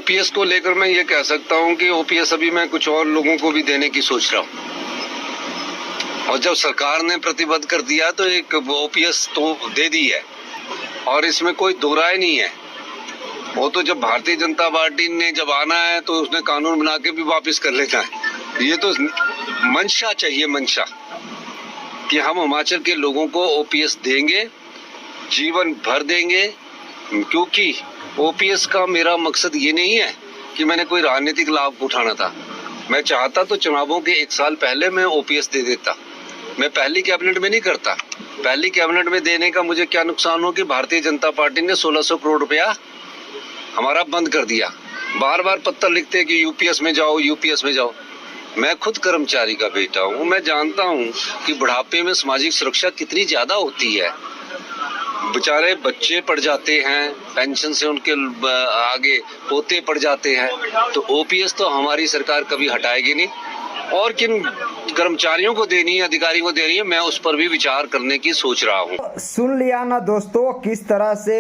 OPS को लेकर मैं ये कह सकता हूँ कि ओपीएस अभी मैं कुछ और लोगों को भी देने की सोच रहा हूँ। और जब सरकार ने प्रतिबद्ध कर दिया तो एक ओपीएस तो दे दी है और इसमें कोई दो राय नहीं है। वो तो जब भारतीय जनता पार्टी ने जब आना है तो उसने कानून बना के भी वापस कर लेना है। ये तो मंशा चाहिए, मंशा कि हम हिमाचल के लोगों को ओपीएस देंगे, जीवन भर देंगे। क्योंकि ओपीएस का मेरा मकसद ये नहीं है कि मैंने कोई राजनीतिक लाभ उठाना था। मैं चाहता तो चुनावों के 1 साल पहले मैं ओपीएस दे देता। मैं पहली कैबिनेट में नहीं करता। पहली कैबिनेट में देने का मुझे क्या नुकसान हो कि भारतीय जनता पार्टी ने 1600 करोड़ रुपया हमारा बंद कर दिया। बार बार पत्र लिखते कि यूपीएस में जाओ, यूपीएस में जाओ। मैं खुद कर्मचारी का बेटा हूँ। मैं जानता हूँ कि बुढ़ापे में सामाजिक सुरक्षा कितनी ज्यादा होती है। बेचारे बच्चे पड़ जाते हैं, पेंशन से उनके आगे पोते पड़ जाते हैं। तो ओपीएस तो हमारी सरकार कभी हटाएगी नहीं। और किन कर्मचारियों को देनी है, अधिकारी को देनी है, मैं उस पर भी विचार करने की सोच रहा हूँ। सुन लिया ना दोस्तों, किस तरह से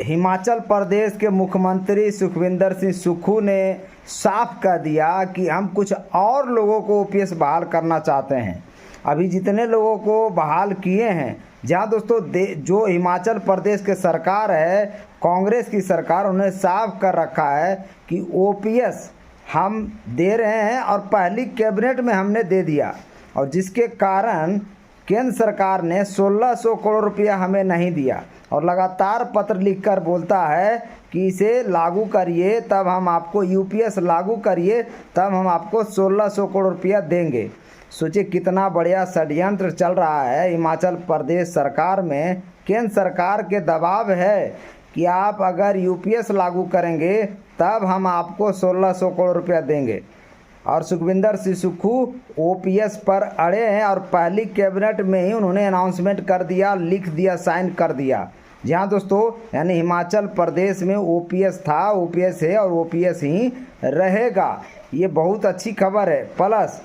हिमाचल प्रदेश के मुख्यमंत्री सुखविंदर सिंह सुक्खू ने साफ कर दिया कि हम कुछ और लोगों को ओपीएस बहाल करना चाहते हैं। अभी जितने लोगों को बहाल किए हैं, जहाँ दोस्तों जो हिमाचल प्रदेश के सरकार है, कांग्रेस की सरकार, उन्हें साफ कर रखा है कि ओपीएस हम दे रहे हैं और पहली कैबिनेट में हमने दे दिया। और जिसके कारण केंद्र सरकार ने 1600 करोड़ रुपया हमें नहीं दिया और लगातार पत्र लिखकर बोलता है कि इसे लागू करिए, तब हम आपको यूपीएस लागू करिए, तब हम आपको 1600 करोड़ रुपया देंगे। सोचिए कितना बढ़िया षड्यंत्र चल रहा है हिमाचल प्रदेश सरकार में। केंद्र सरकार के दबाव है कि आप अगर यूपीएस लागू करेंगे तब हम आपको 1600 करोड़ रुपया देंगे। और सुखविंदर सिंह सुक्खू ओपीएस पर अड़े हैं और पहली कैबिनेट में ही उन्होंने अनाउंसमेंट कर दिया, लिख दिया, साइन कर दिया। जहाँ दोस्तों यानी हिमाचल प्रदेश में ओपीएस था, ओपीएस है और ओपीएस ही रहेगा। ये बहुत अच्छी खबर है। प्लस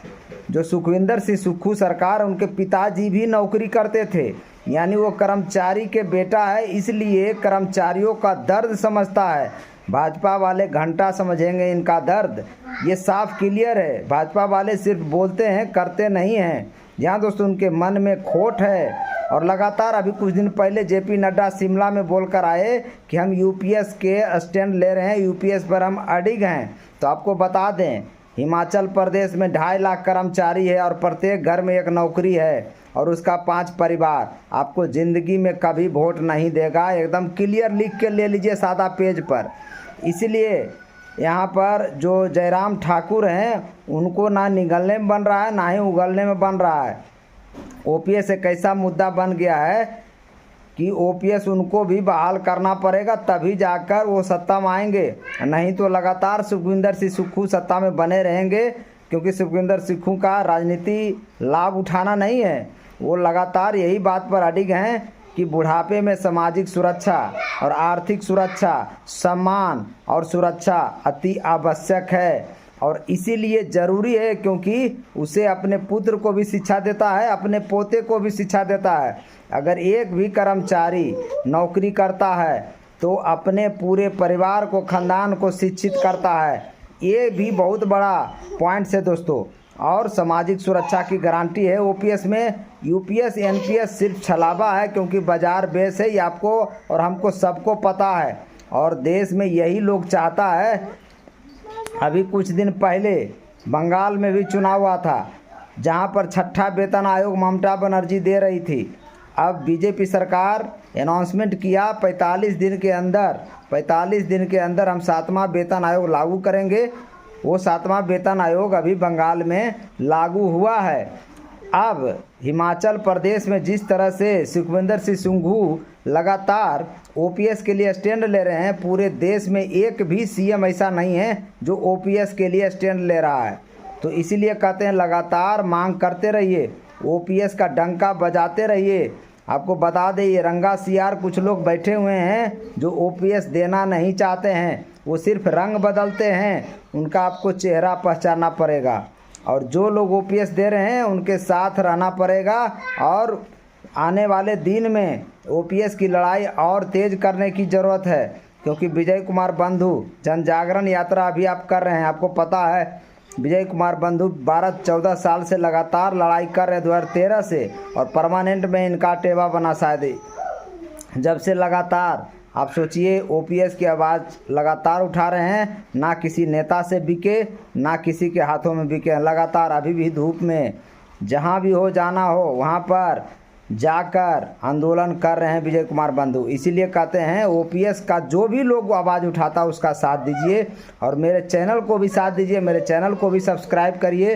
जो सुखविंदर सिंह सुक्खू सरकार, उनके पिताजी भी नौकरी करते थे, यानी वो कर्मचारी के बेटा है, इसलिए कर्मचारियों का दर्द समझता है। भाजपा वाले घंटा समझेंगे इनका दर्द, ये साफ क्लियर है। भाजपा वाले सिर्फ बोलते हैं, करते नहीं हैं। यहाँ दोस्तों उनके मन में खोट है। और लगातार अभी कुछ दिन पहले जेपी नड्डा शिमला में बोलकर आए कि हम यूपीएस के स्टैंड ले रहे हैं, यूपीएस पर हम अडिग हैं। तो आपको बता दें, हिमाचल प्रदेश में 2.5 लाख कर्मचारी है और प्रत्येक घर में एक नौकरी है और उसका 5 परिवार। आपको ज़िंदगी में कभी वोट नहीं देगा। एकदम क्लियर लिख के ले लीजिए सादा पेज पर। इसलिए यहाँ पर जो जयराम ठाकुर हैं, उनको ना निगलने में बन रहा है, ना ही उगलने में बन रहा है। ओपीएस एक ऐसा मुद्दा बन गया है कि ओपीएस उनको भी बहाल करना पड़ेगा, तभी जाकर वो सत्ता में आएंगे। नहीं तो लगातार सुखविंदर सिंह सुक्खू सत्ता में बने रहेंगे, क्योंकि सुखविंदर सुक्खू का राजनीति लाभ उठाना नहीं है। वो लगातार यही बात पर अडिग हैं कि बुढ़ापे में सामाजिक सुरक्षा और आर्थिक सुरक्षा, सम्मान और सुरक्षा अति आवश्यक है। और इसीलिए ज़रूरी है, क्योंकि उसे अपने पुत्र को भी शिक्षा देता है, अपने पोते को भी शिक्षा देता है। अगर एक भी कर्मचारी नौकरी करता है तो अपने पूरे परिवार को, खानदान को शिक्षित करता है। ये भी बहुत बड़ा पॉइंट है दोस्तों। और सामाजिक सुरक्षा की गारंटी है ओपीएस में। यूपीएस एनपीएस सिर्फ छलावा है, क्योंकि बाजार बेस है, ये आपको और हमको सबको पता है। और देश में यही लोग चाहता है। अभी कुछ दिन पहले बंगाल में भी चुनाव हुआ था, जहां पर 6ठा वेतन आयोग ममता बनर्जी दे रही थी। अब बीजेपी सरकार अनाउंसमेंट किया 45 दिन के अंदर हम 7वां वेतन आयोग लागू करेंगे। वो 7वां वेतन आयोग अभी बंगाल में लागू हुआ है। अब हिमाचल प्रदेश में जिस तरह से सुखविंदर सिंह सुक्खू लगातार ओपीएस के लिए स्टैंड ले रहे हैं, पूरे देश में एक भी सीएम ऐसा नहीं है जो ओपीएस के लिए स्टैंड ले रहा है। तो इसीलिए कहते हैं लगातार मांग करते रहिए, ओपीएस का डंका बजाते रहिए। आपको बता दें, ये रंगा सियार कुछ लोग बैठे हुए हैं जो ओपीएस देना नहीं चाहते हैं। वो सिर्फ रंग बदलते हैं, उनका आपको चेहरा पहचानना पड़ेगा। और जो लोग ओपीएस दे रहे हैं उनके साथ रहना पड़ेगा। और आने वाले दिन में ओपीएस की लड़ाई और तेज़ करने की ज़रूरत है। क्योंकि विजय कुमार बंधु जन जागरण यात्रा अभी आप कर रहे हैं, आपको पता है विजय कुमार बंधु 12-14 साल से लगातार लड़ाई कर रहे हैं 2013 से, और परमानेंट में इनका टेवा बना शायद जब से लगातार। आप सोचिए ओपीएस की आवाज़ लगातार उठा रहे हैं, ना किसी नेता से बिके ना किसी के हाथों में बिके, लगातार अभी भी धूप में जहां भी हो जाना हो वहां पर जाकर आंदोलन कर रहे हैं विजय कुमार बंधु। इसीलिए कहते हैं ओपीएस का जो भी लोग आवाज़ उठाता उसका साथ दीजिए और मेरे चैनल को भी साथ दीजिए, मेरे चैनल को भी सब्सक्राइब करिए।